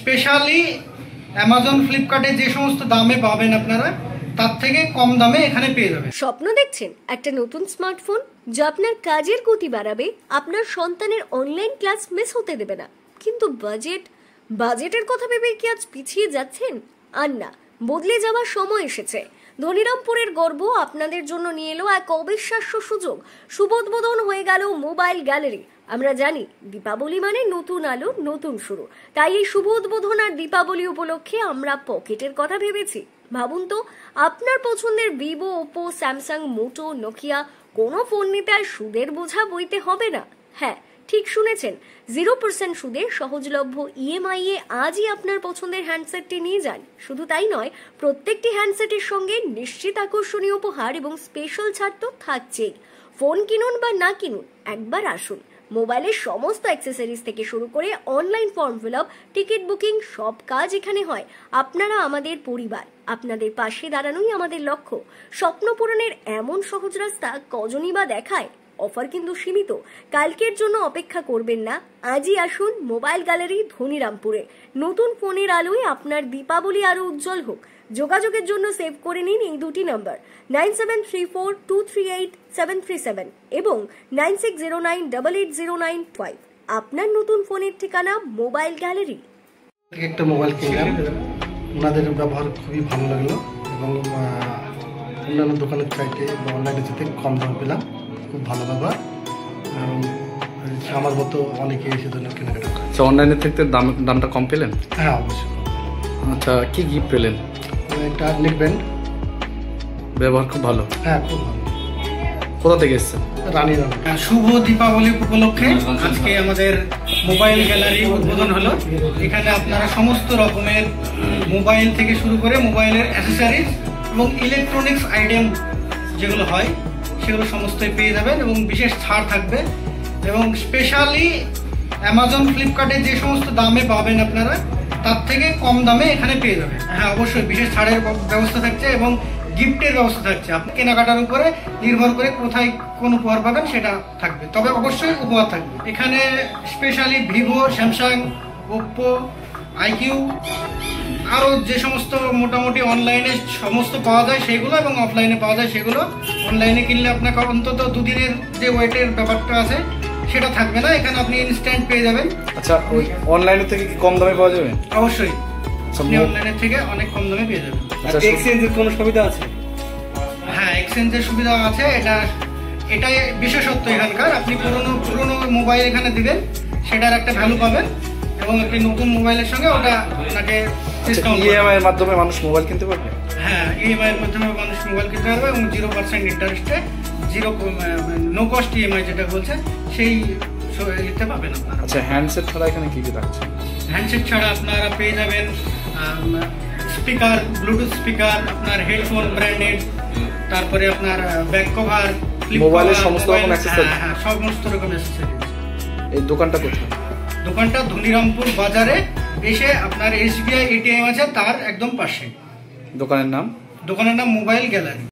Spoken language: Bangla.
স্পেশালি অ্যামাজন ফ্লিপকার্টে যে সমস্ত দামে পাবেন আপনারা তার থেকে কম দামে এখানে পেয়ে যাবেন। স্বপ্ন দেখছেন একটা নতুন স্মার্টফোন যা আপনার কাজের গতি বাড়াবে, আপনার সন্তানের অনলাইন ক্লাস মিস হতে দেবে না, কিন্তু বাজেটের কথা ভেবে কি আজ পিছিয়ে যাচ্ছেন? আর না, বদলে যাওয়ার সময় এসেছে। ধনিরামপুরের গর্ব আপনাদের জন্য নিয়ে এলো এক অবিশ্বাস্য সুযোগ। শুভোদ্বোধন হয়ে গেল মোবাইল গ্যালারি। আমরা জানি দীপাবলি মানে নতুন আলো, নতুন শুরু। তাই এই শুভ উদ্বোধন আর দীপাবলি উপলক্ষে আমরা পকেটের কথা ভেবেছি। ভাবুন তো, আপনার পছন্দের ভিভো, ওপো, স্যামসাং, মোটো, নোকিয়া কোনো ফোন নিতে আর সুদের বোঝা বইতে হবে না। হ্যাঁ, ঠিক শুনেছেন, 0% সুদে সহজলভ্য ইএমআই এ আজই আপনার পছন্দের হ্যান্ডসেটটি নিয়ে যান। শুধু তাই নয়, প্রত্যেকটি হ্যান্ডসেটের সঙ্গে নিশ্চিত আকর্ষণীয় উপহার এবং স্পেশাল ছাড় তো থাকছেই। ফোন কিনুন বা না কিনুন, একবার আসুন। মোবাইলের সমস্ত অ্যাক্সেসরিজ থেকে শুরু করে online form fill up, ticket booking, সব কাজ এখানে হয়। আপনারা আমাদের পরিবার, আপনাদের পাশে দাঁড়ানোই আমাদের লক্ষ্য। স্বপ্ন পূরণের এমন সহজ রাস্তা কজনই বা দেখায়। অফার কিন্তু সীমিত। কালকের জন্য অপেক্ষা করবেন না, আজই আসুন মোবাইল গ্যালারি ধনিরামপুরে। নতুন ফোনের আলোয় আপনার দীপাবলি আরো উজ্জ্বল হোক। যোগাযোগের জন্য সেভ করে নিন এই দুটি নাম্বার 9734238737 এবং 9609880955। আপনার নতুন ফোনের ঠিকানা মোবাইল গ্যালারি। একটা মোবাইল কিনলাম, ওনাদের ব্যবহার খুবই ভালো লাগলো এবং অন্যান্য দোকানের চাইতে বা অনলাইনের চাইতে কম দাম পেলাম। খুব ভালো ব্যবহার, আমার মতো অনেকে এসে জন্য কেনাকাটা করে। আচ্ছা, অনলাইনের থেকে দামটা কম পেলেন? হ্যাঁ, অবশ্যই। আচ্ছা, কি গিফট পেলেন? একটা নেক ব্যান্ড। ব্যবহার খুব ভালো? হ্যাঁ, খুব ভালো। কোথা থেকে এসেছেন? রানীরাম। শুভ দীপাবলি উপলক্ষে আজকে আমাদের মোবাইল গ্যালারি উদ্বোধন হলো। এখানে আপনারা সমস্ত রকমের মোবাইল থেকে শুরু করে মোবাইলের অ্যাক্সেসরিজ এবং ইলেকট্রনিক্স আইটেম যেগুলো হয় সেগুলো সমস্তই পেয়ে যাবেন এবং বিশেষ ছাড় থাকবে। এবং স্পেশালি অ্যামাজন ফ্লিপকার্টে যে সমস্ত দামে পাবেন আপনারা তার থেকে কম দামে এখানে পেয়ে যাবেন। হ্যাঁ, অবশ্যই বিশেষ ছাড়ের ব্যবস্থা থাকছে এবং গিফটের ব্যবস্থা থাকছে। আপনি কেনাকাটার উপরে নির্ভর করে কোথায় কোন উপহার পাবেন সেটা থাকবে, তবে অবশ্যই উপহার থাকবে। এখানে specially Vivo, Samsung, Oppo, iQOO আরও যে সমস্ত মোটামুটি অনলাইনে সমস্ত পাওয়া যায় সেগুলো এবং অফলাইনে পাওয়া যায় সেগুলো। অনলাইনে কিনলে আপনাকে অন্তত দুদিনের যে ওয়েটের ব্যাপারটা আছে সেটা থাকবে না, এখানে আপনি ইনস্ট্যান্ট পেয়ে যাবেন। আচ্ছা, ওই অনলাইনের থেকে কি কম দামে পাওয়া যাবে? অবশ্যই, আপনি অনলাইনের থেকে অনেক কম দামে পেয়ে যাবেন। আচ্ছা, এক্সচেঞ্জের কোনো সুবিধা আছে? হ্যাঁ, এক্সচেঞ্জের সুবিধা আছে। এটাই বিশেষত্ব এখানকার। আপনি পুরনো মোবাইল এখানে দিবেন, সেটার একটা ভ্যালু পাবেন এবং একটি নতুন মোবাইলের সঙ্গে ওটা আপনাকে ইএমআই এর মাধ্যমে মানুষ মোবাইল কিনতে পারবে? হ্যাঁ, ইএমআই এর মাধ্যমে মানুষ মোবাইল কিনতে পারবে এবং 0% ইন্টারেস্টে নো কস্ট ইএমআই যেটা বলছে সেই ইতে পাবেন আপনারা। আচ্ছা, হ্যান্ডসেট ছাড়া এখানে কি কি থাকছে? হ্যান্ডসেট ছাড়া আপনারা পেয়ে যাবেন স্পিকার, ব্লুটুথ স্পিকার, আপনার হেডফোন ব্র্যান্ডেড, তারপরে আপনার ব্যাক কভার, মোবাইলের সমস্ত রকম অ্যাক্সেসরিজ। হ্যাঁ, সমস্ত রকম অ্যাক্সেসরিজ। এই দোকানটা কোথায়? দোকানটা ধনিরামপুর বাজারে এসে আপনার এসবিআই এটিএম আছে তার একদম পাশে। দোকানের নাম? দোকানের নাম মোবাইল গ্যালারি।